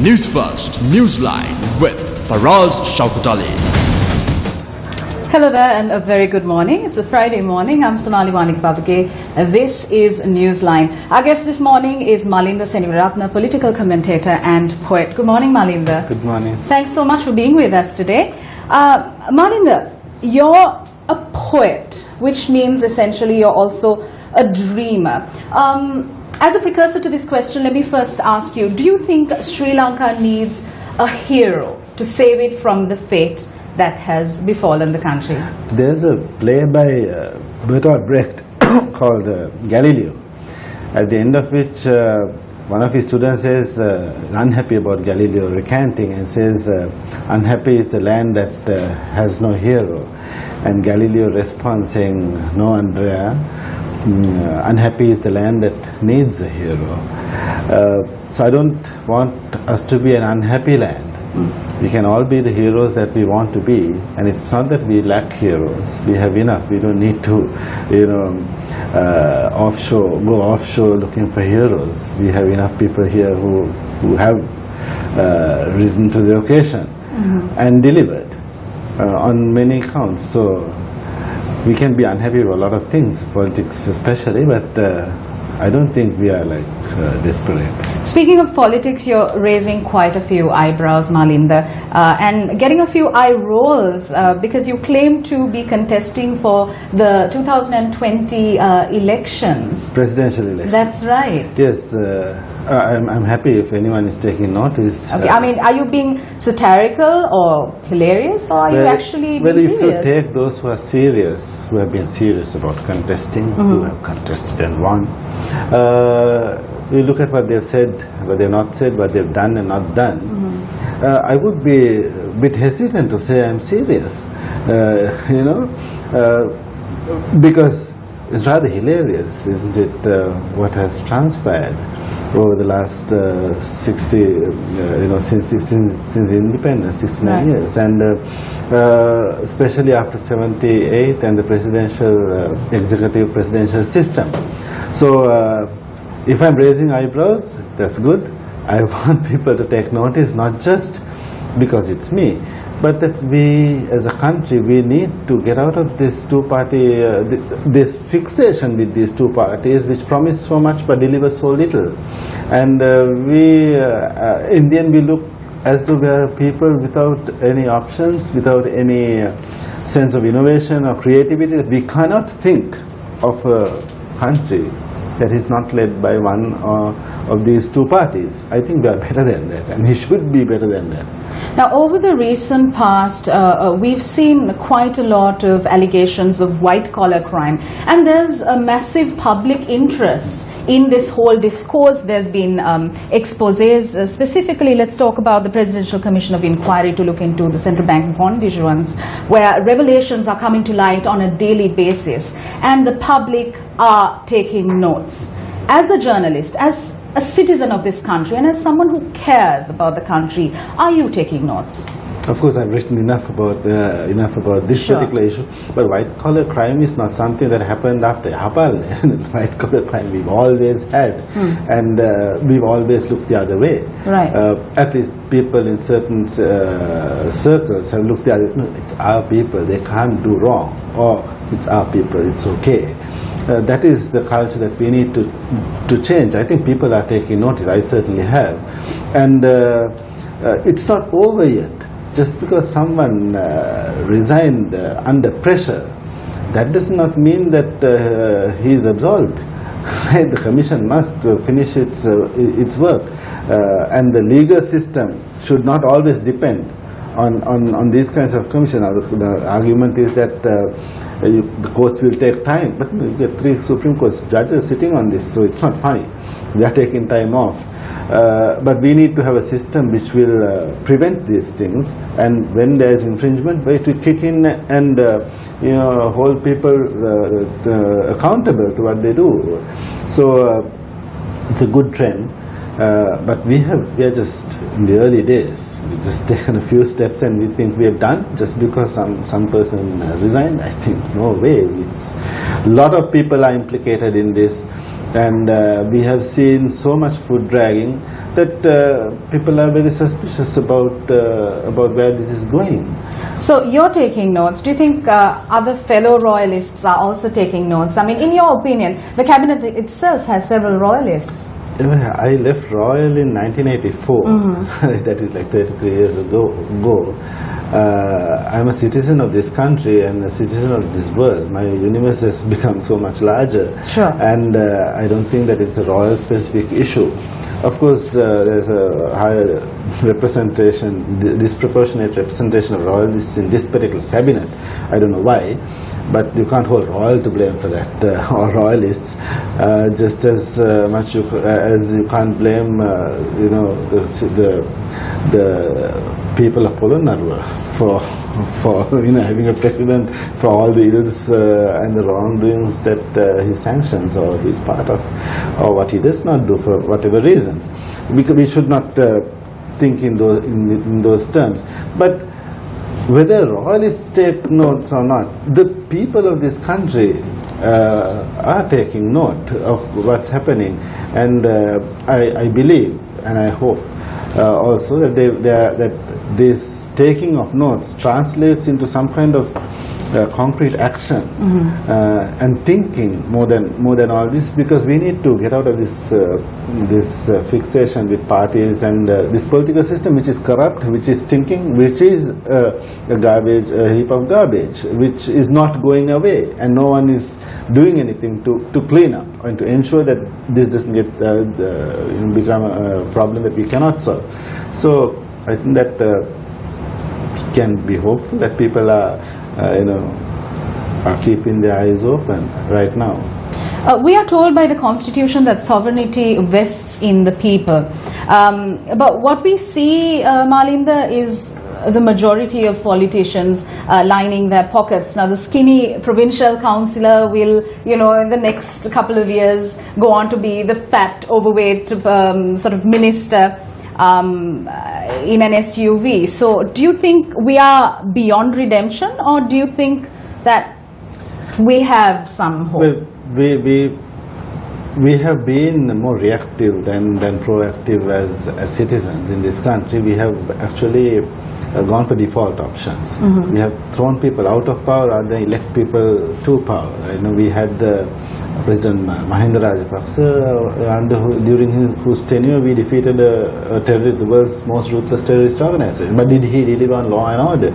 Newsfirst Newsline with Faraz Shaukutali. Hello there and a very good morning. It's a Friday morning. I'm Sonali Manik-Babage. This is Newsline. Our guest this morning is Malinda Senivaratna, political commentator and poet. Good morning, Malinda. Good morning. Thanks so much for being with us today. Malinda, you're a poet, which means essentially you're also a dreamer. As a precursor to this question, let me first ask you, do you think Sri Lanka needs a hero to save it from the fate that has befallen the country? There's a play by Bertolt Brecht called Galileo, at the end of which one of his students says, unhappy about Galileo recanting, and says, unhappy is the land that has no hero. And Galileo responds saying, no, Andrea, unhappy is the land that needs a hero. So I don't want us to be an unhappy land. We can all be the heroes that we want to be, and it's not that we lack heroes. We have enough. We don't need to, go offshore looking for heroes. We have enough people here who have risen to the occasion and delivered on many counts. So we can be unhappy with a lot of things, politics especially, but I don't think we are desperate. Speaking of politics, you're raising quite a few eyebrows, Malinda, and getting a few eye rolls because you claim to be contesting for the 2020 elections. Presidential elections. That's right. Yes, I'm happy if anyone is taking notice. Okay, I mean, are you being satirical or hilarious, or are you actually being serious? Well, if you take those who are serious, who have been serious about contesting, who have contested and won, you look at what they've said, what they've not said, what they've done and not done. I would be a bit hesitant to say I'm serious, because it's rather hilarious, isn't it, what has transpired over the last 60, since independence, 69 years, and especially after 78 and the executive presidential system. So if I'm raising eyebrows, that's good. I want people to take notice, not just because it's me, but that we as a country, we need to get out of this two-party, this fixation with these two parties which promise so much but deliver so little. And in the end, we look as though we are people without any options, without any sense of innovation or creativity, that we cannot think of a country that is not led by one of these two parties. I think we are better than that, and we should be better than that. Now, over the recent past, we've seen quite a lot of allegations of white-collar crime, and there's a massive public interest in this whole discourse. There's been exposés. Specifically, let's talk about the Presidential Commission of Inquiry to look into the central bank bond issuance, where revelations are coming to light on a daily basis, and the public are taking notes. As a journalist, as a citizen of this country, and as someone who cares about the country, are you taking notes? Of course, I've written enough about this particular issue, but white-collar crime is not something that happened after Yapal. White-collar crime we've always had, and we've always looked the other way. Right. At least people in certain circles have looked the other way. No, it's our people, they can't do wrong, or it's our people, it's okay. That is the culture that we need to change. I think people are taking notice. I certainly have. And it's not over yet. Just because someone resigned under pressure, that does not mean that he is absolved. The commission must finish its work. And the legal system should not always depend on these kinds of commission. The argument is that the courts will take time, but you get 3 Supreme Court judges sitting on this, so it's not funny. They are taking time off. But we need to have a system which will prevent these things, and when there is infringement, we to kick in and hold people accountable to what they do. So it's a good trend. But we are just in the early days. We've just taken a few steps and we think we have done just because some person resigned. I think no way. A lot of people are implicated in this. And we have seen so much foot dragging that people are very suspicious about where this is going. So you're taking notes. Do you think other fellow royalists are also taking notes? I mean, in your opinion, the cabinet itself has several royalists. I left Royal in 1984. That is like 33 years ago. I'm a citizen of this country and a citizen of this world. My universe has become so much larger. Sure. And I don't think that it's a royal specific issue. Of course, there's a higher representation, disproportionate representation of royalists in this particular cabinet. I don't know why, but you can't hold royal to blame for that, or royalists, just as much as you can't blame, the people of Polonnaruwa for having a president for all the ills and the wrongdoings that he sanctions or he's part of, or what he does not do for whatever reasons. We should not think in those terms. But whether royalists take notes or not, the people of this country are taking note of what's happening, and I believe and I hope also that that this taking of notes translates into some kind of concrete action and thinking more than all this, because we need to get out of this fixation with parties and this political system which is corrupt, which is thinking, which is a heap of garbage, which is not going away, and no one is doing anything to clean up and to ensure that this doesn't get become a problem that we cannot solve. So I think that we can be hopeful that people are keeping their eyes open right now. We are told by the Constitution that sovereignty vests in the people. But what we see, Malinda, is the majority of politicians lining their pockets. Now, the skinny provincial councillor will, in the next couple of years, go on to be the fat, overweight sort of minister in an SUV. So do you think we are beyond redemption, or do you think that we have some hope? Well, we have been more reactive than proactive as citizens in this country. We have actually gone for default options. We have thrown people out of power rather than elect people to power. We had President Mahinda Rajapaksa, during whose tenure we defeated the world's most ruthless terrorist organization. But did he deliver on law and order?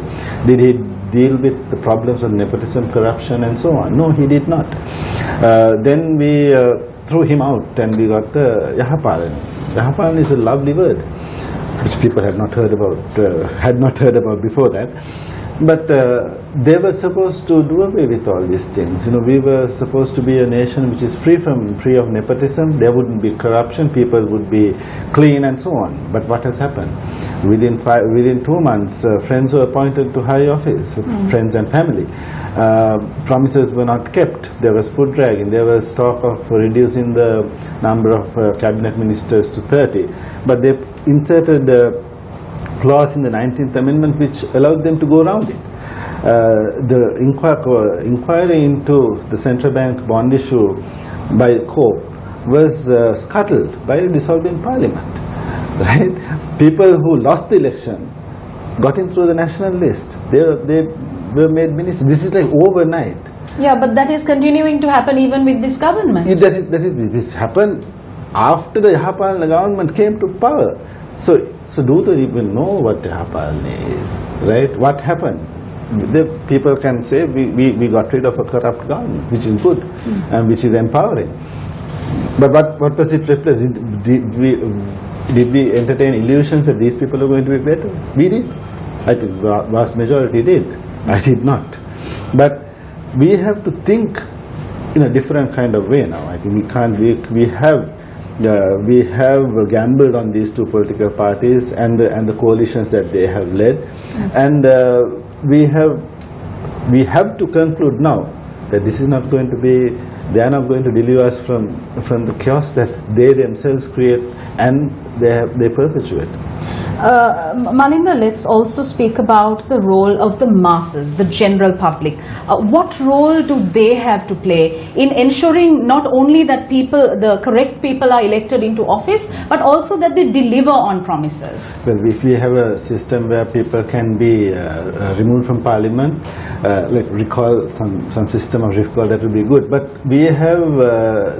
Did he deal with the problems of nepotism, corruption and so on? No, he did not. Then we threw him out and we got Yahapalan. Yahapalan is a lovely word, which people had not heard about before that. But they were supposed to do away with all these things. We were supposed to be a nation which is free of nepotism. There wouldn't be corruption. People would be clean and so on. But what has happened? Within 2 months, friends were appointed to high office, friends and family. Promises were not kept. There was foot dragging. There was talk of reducing the number of cabinet ministers to 30. But they inserted clause in the 19th Amendment which allowed them to go around it. The inquiry into the central bank bond issue by COPE was scuttled by a dissolving parliament. Right? People who lost the election got in through the national list. They were made ministers. This is like overnight. Yeah, but that is continuing to happen even with this government. This happened after the Yahapalan government came to power. So do they even know what Yahapalan is, right? What happened? The people can say we got rid of a corrupt government, which is good and which is empowering. But what does it replace? Did we entertain illusions that these people are going to be better? We did. I think the vast majority did. I did not. But we have to think in a different kind of way now. I think we have gambled on these two political parties and the coalitions that they have led, and we have to conclude now that this is not going to be. They are not going to deliver us from the chaos that they themselves create and they perpetuate. Malinda, let's also speak about the role of the masses, the general public. What role do they have to play in ensuring not only that the correct people are elected into office, but also that they deliver on promises? Well, if we have a system where people can be removed from parliament, like recall, some system of recall, that would be good. But we have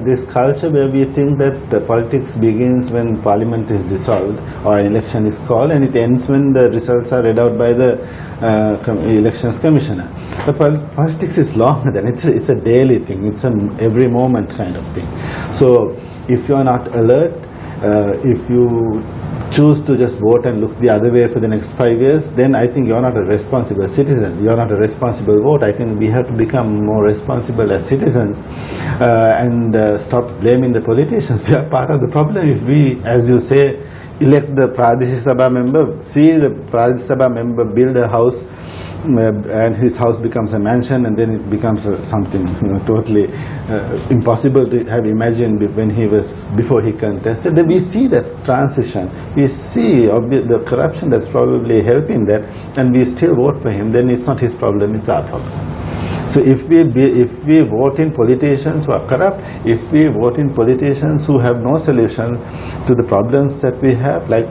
this culture where we think that politics begins when parliament is dissolved or an election is called, and it ends when the results are read out by the elections commissioner. But politics is longer than it's a daily thing. It's an every moment kind of thing. So if you are not alert, if you choose to just vote and look the other way for the next 5 years, then I think you're not a responsible citizen. You're not a responsible vote. I think we have to become more responsible as citizens and stop blaming the politicians. We are part of the problem. If we, as you say, elect the Pradesh Sabha member, see the Pradesh Sabha member build a house, and his house becomes a mansion, and then it becomes something totally impossible to have imagined before he contested. Then we see that transition. We see the corruption that's probably helping that, and we still vote for him. Then it's not his problem; it's our problem. So if we vote in politicians who are corrupt, if we vote in politicians who have no solution to the problems that we have, like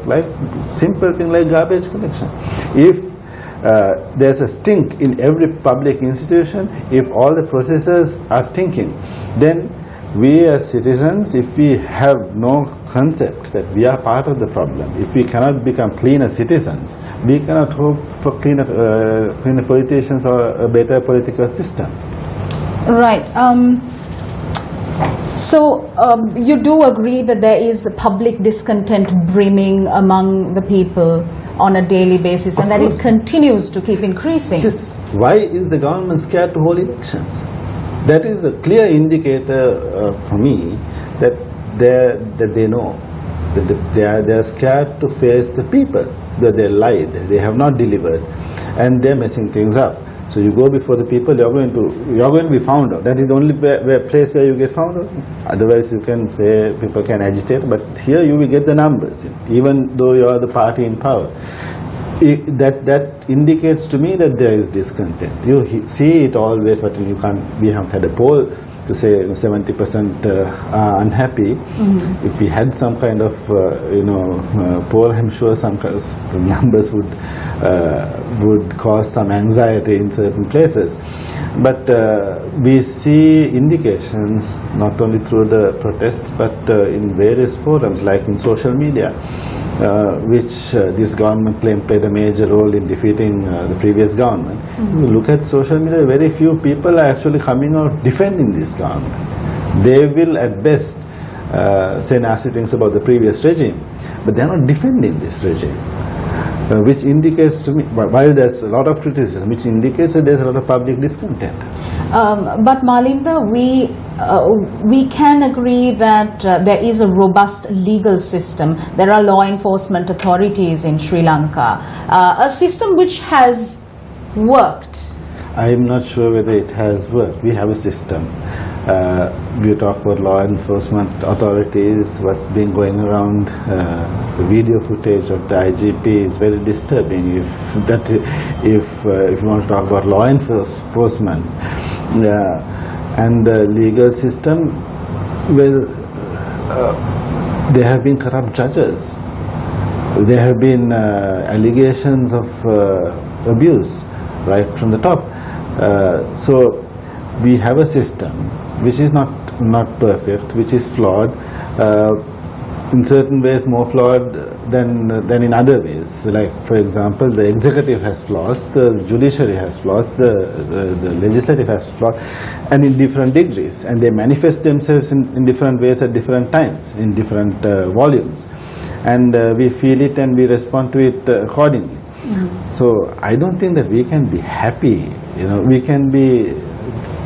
simple thing like garbage collection, if there's a stink in every public institution, if all the processes are stinking, then we as citizens, if we have no concept that we are part of the problem, if we cannot become cleaner citizens, we cannot hope for cleaner politicians or a better political system. Right. So you do agree that there is public discontent brimming among the people on a daily basis, and that it continues to keep increasing? Yes. Why is the government scared to hold elections? That is a clear indicator for me that they know that they are scared to face the people, that they lied, they have not delivered, and they're messing things up. So you go before the people, you're going to be found out. That is the only place where you get found out. Otherwise, you can say people can agitate, but here you will get the numbers, even though you are the party in power. That indicates to me that there is discontent. You see it always, but you can't. We have had a poll to say 70% are unhappy. Mm-hmm. If we had some kind of poll, I'm sure some kind of numbers would cause some anxiety in certain places. But we see indications not only through the protests, but in various forums, like in social media, which this government played a major role in defeating the previous government. Mm-hmm. You look at social media, very few people are actually coming out defending this government. They will at best say nasty things about the previous regime, but they are not defending this regime. Which indicates to me, while there's a lot of criticism, which indicates that there's a lot of public discontent. But Malinda, we can agree that there is a robust legal system. There are law enforcement authorities in Sri Lanka, a system which has worked. I'm not sure whether it has worked. We have a system. We talk about law enforcement authorities, what's been going around, the video footage of the IGP is very disturbing. If you want to talk about law enforcement and the legal system, well, there have been corrupt judges. There have been allegations of abuse right from the top. So we have a system which is not perfect, which is flawed, in certain ways more flawed than in other ways. Like, for example, the executive has flaws, the judiciary has flaws, the legislative has flaws, and in different degrees, and they manifest themselves in different ways at different times, in different volumes, and we feel it and we respond to it accordingly. Mm-hmm. So I don't think that we can be happy. We can be,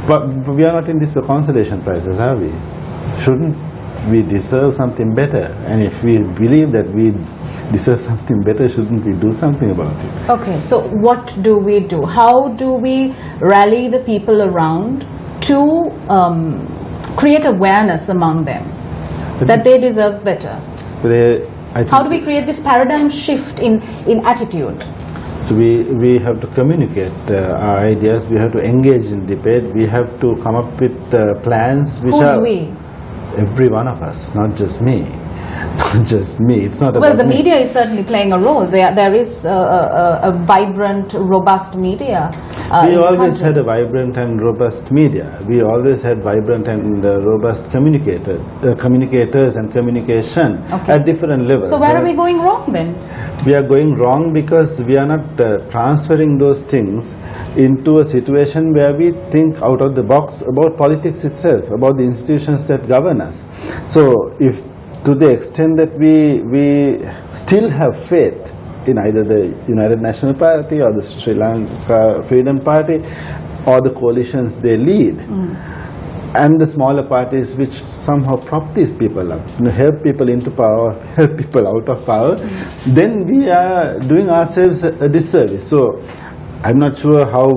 but we are not in this for consolation prizes, are we? Shouldn't we deserve something better? And if we believe that we deserve something better, shouldn't we do something about it? Okay, so what do we do? How do we rally the people around to create awareness among them that they deserve better? How do we create this paradigm shift in attitude? So we have to communicate our ideas, we have to engage in debate, we have to come up with plans which Who's we? Every one of us, not just me. Not just me. It's not Well, about the me. media is certainly playing a role. There is a vibrant, robust media. We in the always country. had a vibrant and robust media. We always had vibrant and robust communicators and communication at different levels. So where are we going wrong then? We are going wrong because we are not transferring those things into a situation where we think out of the box about politics itself, about the institutions that govern us. So if to the extent that we still have faith in either the United National Party or the Sri Lanka Freedom Party or the coalitions they lead, and the smaller parties which somehow prop these people up, help people into power, help people out of power, then we are doing ourselves a disservice. So I'm not sure how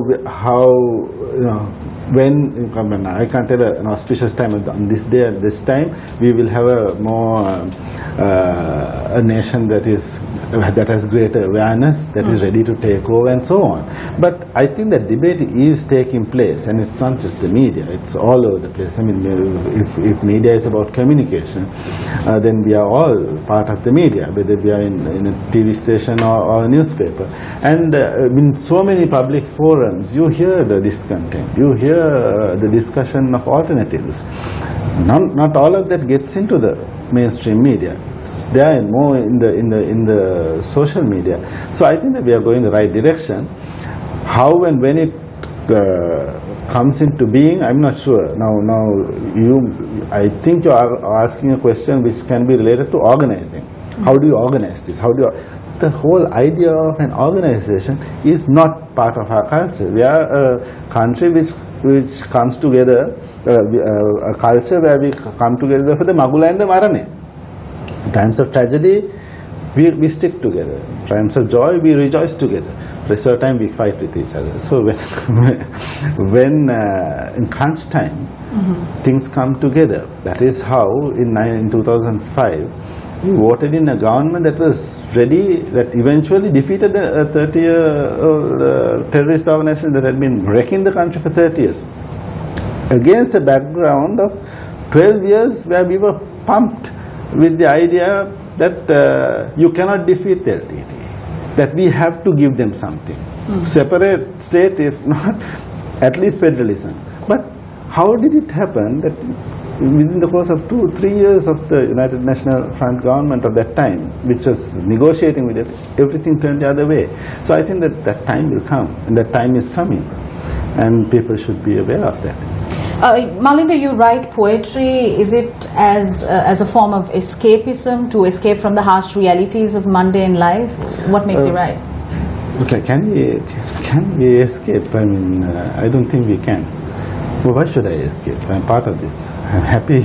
when, I can't tell an auspicious time on this day at this time, we will have a more a nation that has greater awareness, that is ready to take over and so on. But I think that debate is taking place, and it's not just the media, it's all over the place. I mean, if media is about communication, then we are all part of the media, whether we are in a TV station or a newspaper. And in so many public forums, you hear the discontent, you hear the discussion of alternatives. Not all of that gets into the mainstream media. They are more in the social media. So I think that we are going the right direction. How and when it comes into being, I'm not sure. I think you are asking a question which can be related to organizing. How do you organize this? The whole idea of an organization is not part of our culture. We are a country which comes together, a culture where we come together for the Magula and the Marane. In times of tragedy, we stick together. In times of joy, we rejoice together. Rest of the time, we fight with each other. So when in crunch time, things come together. That is how in 2005, we voted in a government that was ready, that eventually defeated a 30-year-old terrorist organization that had been wrecking the country for 30 years. Against a background of 12 years where we were pumped with the idea that you cannot defeat the LTT, that we have to give them something. Separate state, if not, at least federalism. But how did it happen that within the course of 2-3 years of the United National Front government of that time, which was negotiating with it, everything turned the other way. So I think that time will come, and that time is coming, and people should be aware of that. Malinda, you write poetry. Is it as a form of escapism, to escape from the harsh realities of mundane life? What makes you write? Okay, can we escape? I mean, I don't think we can. Well, why should I escape? I'm part of this. I'm happy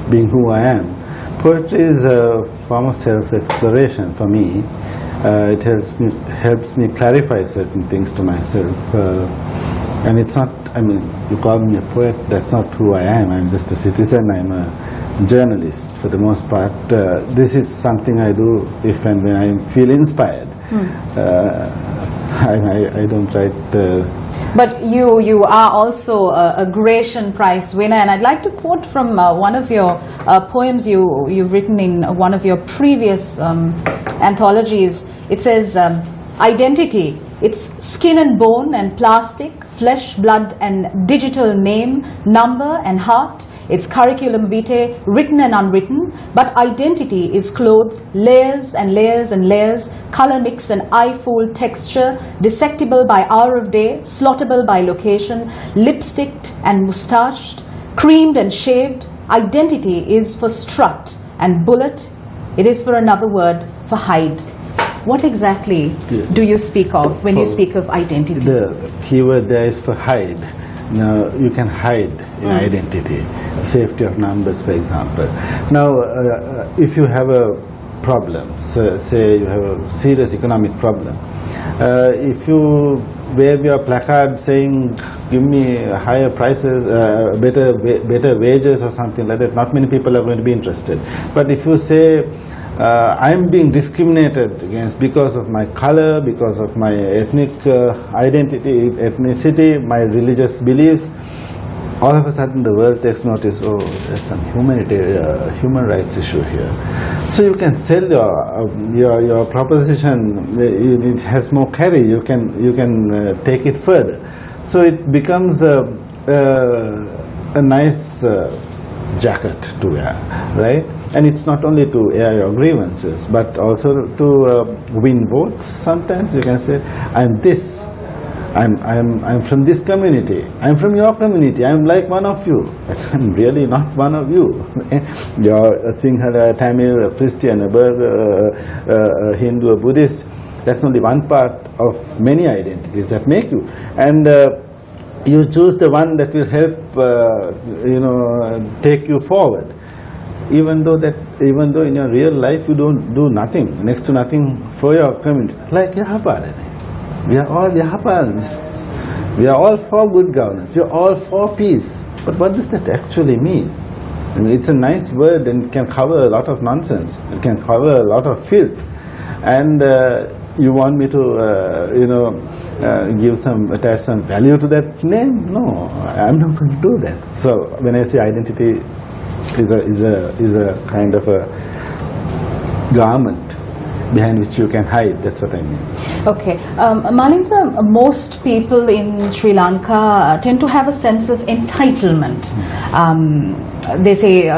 being who I am. Poetry is a form of self-exploration for me. It helps me clarify certain things to myself. And it's not, I mean, you call me a poet, that's not who I am. I'm just a citizen, I'm a journalist for the most part. This is something I do if and when I feel inspired. I don't write... But you are also a Gratian Prize winner, and I'd like to quote from one of your poems you've written in one of your previous anthologies. It says, identity, it's skin and bone and plastic, flesh, blood and digital name, number and heart. It's curriculum vitae, written and unwritten, but identity is clothed layers and layers and layers, color mix and eye-fool texture, dissectible by hour of day, slottable by location, lipsticked and moustached, creamed and shaved. Identity is for strut and bullet. It is for another word, for hide. What exactly do you speak of when you speak of identity? The keyword there is for hide. Now, you can hide in identity, safety of numbers, for example. Now, if you have a problem, so say you have a serious economic problem, if you wave your placard saying, give me higher prices, better wages or something like that, not many people are going to be interested. But if you say, I'm being discriminated against because of my color, because of my ethnic identity, ethnicity, my religious beliefs. All of a sudden the world takes notice, oh, there's some human rights issue here. So you can sell your proposition, it has more carry, you can take it further. So it becomes a nice jacket to wear, right? And it's not only to air your grievances, but also to win votes. Sometimes you can say, I'm this. I'm from this community. I'm from your community. I'm like one of you. I'm really not one of you. You're a Sinhala, a Tamil, a Christian, a Burgher, a Hindu, a Buddhist. That's only one part of many identities that make you. And you choose the one that will help, take you forward. Even though in your real life you don't do nothing, next to nothing for your community. Like Yahaparani. We are all Yahaparanists. We are all for good governance. We are all for peace. But what does that actually mean? I mean, it's a nice word and it can cover a lot of nonsense. It can cover a lot of filth. And you want me to, attach some value to that name? No, I'm not going to do that. So when I say identity is a kind of a garment behind which you can hide, that's what I mean. Okay. Malinka, most people in Sri Lanka tend to have a sense of entitlement. They say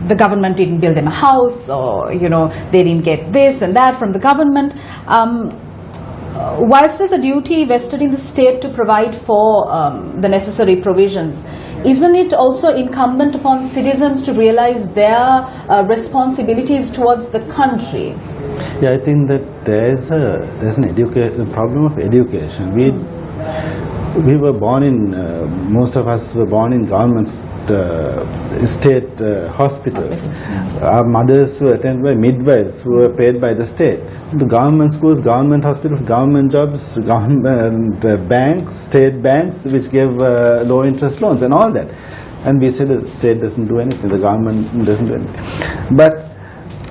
the government didn't build them a house, or they didn't get this and that from the government. Whilst there's a duty vested in the state to provide for the necessary provisions, isn't it also incumbent upon citizens to realize their responsibilities towards the country? Yeah, I think that there's a problem of education. We were born in, most of us were born in government state hospitals. Our mothers were attended by midwives who were paid by the state. The government schools, government hospitals, government jobs, government banks, state banks which gave low interest loans and all that. And we say the state doesn't do anything, the government doesn't do anything. But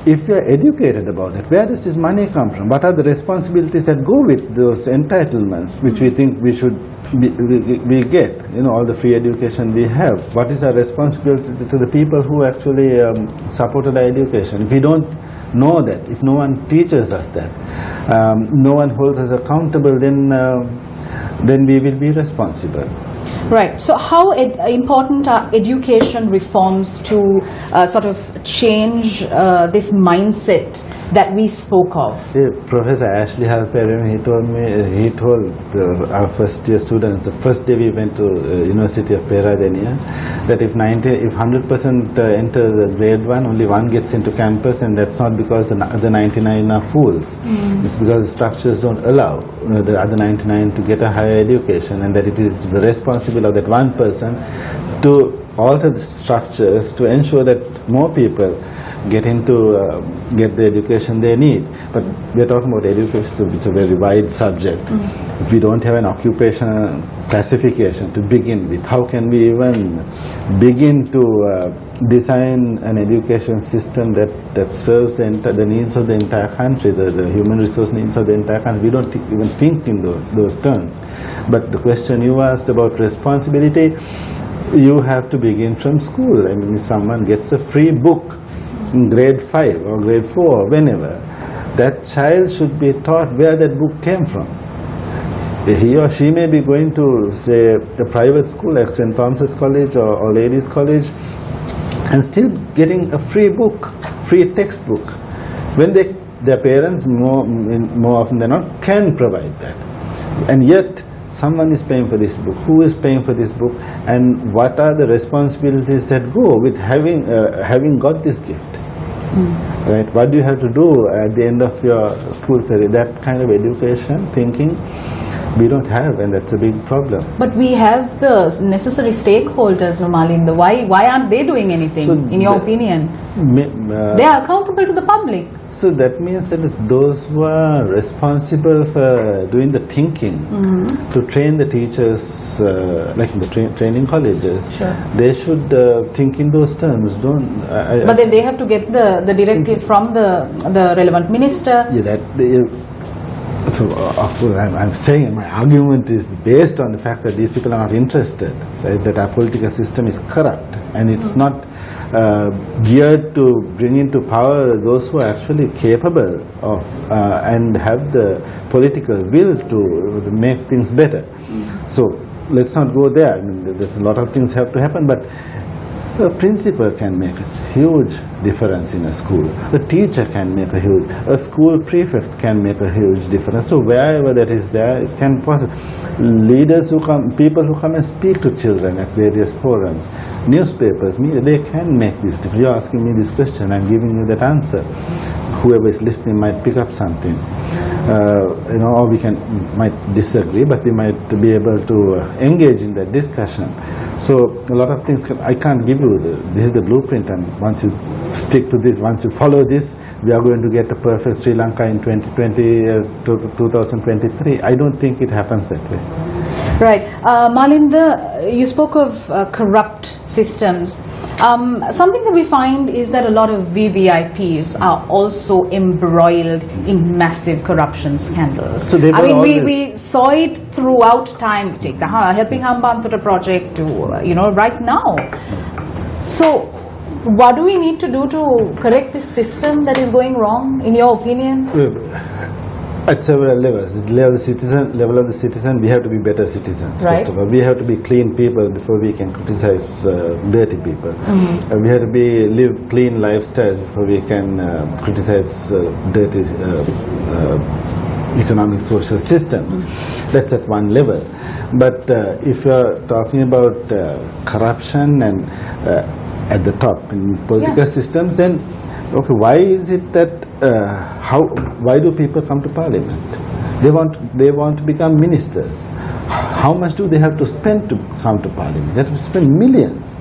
if you are educated about that, where does this money come from? What are the responsibilities that go with those entitlements which we think we should we get? All the free education we have. What is our responsibility to the people who actually supported our education? If we don't know that, if no one teaches us that, no one holds us accountable, then we will be responsible. Right. So how important are education reforms to sort of change this mindset that we spoke of? Professor Ashley Halperin, he told our first year students, the first day we went to University of Peradeniya, that if 100% enter the grade 1, only one gets into campus, and that's not because the other 99 are fools. It's because the structures don't allow the other 99 to get a higher education, and that it is the responsibility of that one person to alter the structures to ensure that more people get the education they need. But we're talking about education, so it's a very wide subject. If we don't have an occupational classification to begin with, how can we even begin to design an education system that serves the needs of the entire country, the human resource needs of the entire country? We don't even think in those terms. But the question you asked about responsibility, you have to begin from school. I mean, if someone gets a free book in grade 5 or grade 4 or whenever, that child should be taught where that book came from. He or she may be going to, say, a private school like St. Thomas's College or Ladies College and still getting a free book, free textbook, when their parents more often than not can provide that. And yet someone is paying for this book. Who is paying for this book, and what are the responsibilities that go with having got this gift? Right? What do you have to do at the end of your school career? That kind of education, thinking, We don't have, and that's a big problem. But we have the necessary stakeholders, Malinda. Why aren't they doing anything, in your opinion? They are accountable to the public. So that means that those who are responsible for doing the thinking, to train the teachers, like in the training colleges, Sure. they should think in those terms. But then they have to get the directive from the relevant minister. Yeah, so of course I'm saying my argument is based on the fact that these people are not interested, right? That our political system is corrupt, and it's not geared to bring into power those who are actually capable of and have the political will to make things better. So let's not go there. I mean, there's a lot of things have to happen, but the principal can make a huge difference in a school. The teacher can make a school prefect can make a huge difference. So wherever that is there, it can possibly. Leaders who come, people who come and speak to children at various forums, newspapers, media, they can make this difference. You're asking me this question, I'm giving you that answer. Whoever is listening might pick up something. Or we might disagree, but we might be able to engage in that discussion. So a lot of things I can't give you. This is the blueprint, and once you stick to this, once you follow this, we are going to get a perfect Sri Lanka in 2020 to 2023. I don't think it happens that way. Right. Malinda, you spoke of corrupt systems. Something that we find is that a lot of VVIPs are also embroiled in massive corruption scandals. So we saw it throughout time. Take the Helping Hambantota project to, right now. So what do we need to do to correct this system that is going wrong, in your opinion? At several levels. The level of the citizen, we have to be better citizens. Right. First of all, we have to be clean people before we can criticize dirty people. We have to live clean lifestyle before we can criticize dirty economic social system. That's at one level. But if you are talking about corruption and at the top in political systems, then okay, why is it that why do people come to parliament? They want to become ministers. How much do they have to spend to come to parliament? They have to spend millions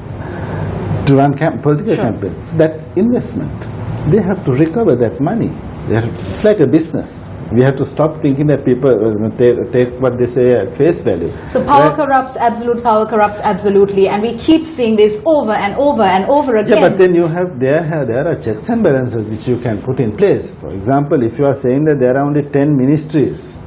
to run political campaigns. That's investment. They have to recover that money. It's like a business. We have to stop thinking that people take what they say at face value. So power corrupts, absolute power corrupts absolutely, and we keep seeing this over and over and over again. Yeah, but then there are checks and balances which you can put in place. For example, if you are saying that there are only 10 ministries,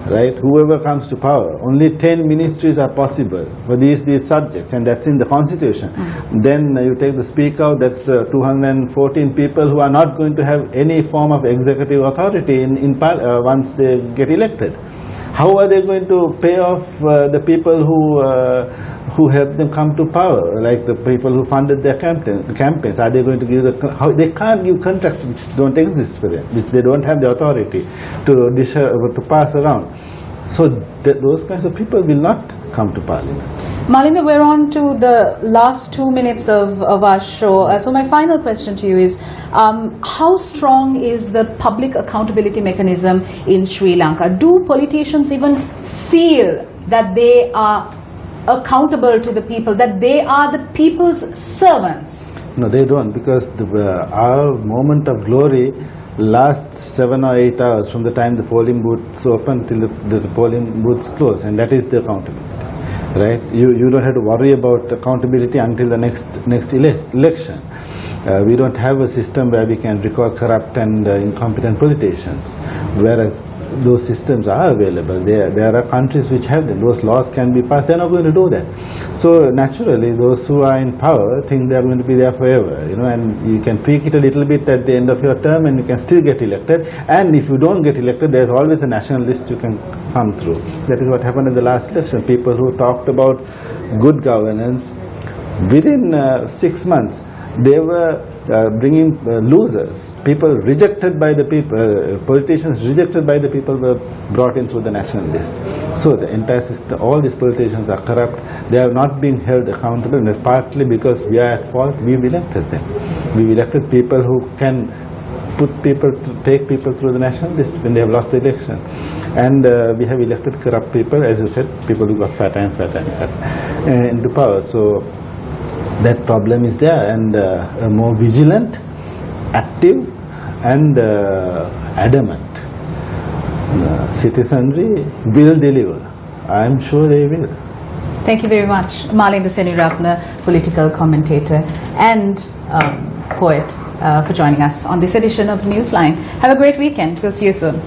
right? Whoever comes to power, only 10 ministries are possible for these subjects, and that's in the constitution. Then you take the speaker out, that's 214 people who are not going to have any form of executive authority once they get elected. How are they going to pay off the people who helped them come to power, like the people who funded their campaigns? Are they going to give they can't give contracts which don't exist for them, which they don't have the authority to pass around. So those kinds of people will not come to parliament. Malinda, we're on to the last 2 minutes of our show. So my final question to you is, how strong is the public accountability mechanism in Sri Lanka? Do politicians even feel that they are accountable to the people, that they are the people's servants? No, they don't, because our moment of glory lasts 7 or 8 hours from the time the polling booths open till the polling booths close, and that is the accountability. Right? You don't have to worry about accountability until the next election. We don't have a system where we can recall corrupt and incompetent politicians, whereas those systems are available. There are countries which have them. Those laws can be passed. They're not going to do that. So naturally, those who are in power think they're going to be there forever. And you can tweak it a little bit at the end of your term, and you can still get elected. And if you don't get elected, there's always a national list you can come through. That is what happened in the last election. People who talked about good governance, within 6 months, they were bringing losers. People rejected by the people, politicians rejected by the people were brought in through the national list. So the entire system, all these politicians are corrupt. They are not being held accountable, and it's partly because we are at fault. We've elected them. We've elected people who can take people through the national list when they have lost the election. And we have elected corrupt people, as you said, people who got fat into power. So that problem is there, and a more vigilant, active and adamant citizenry will deliver. I am sure they will. Thank you very much. Malin Seneratne, political commentator and poet, for joining us on this edition of Newsline. Have a great weekend. We'll see you soon.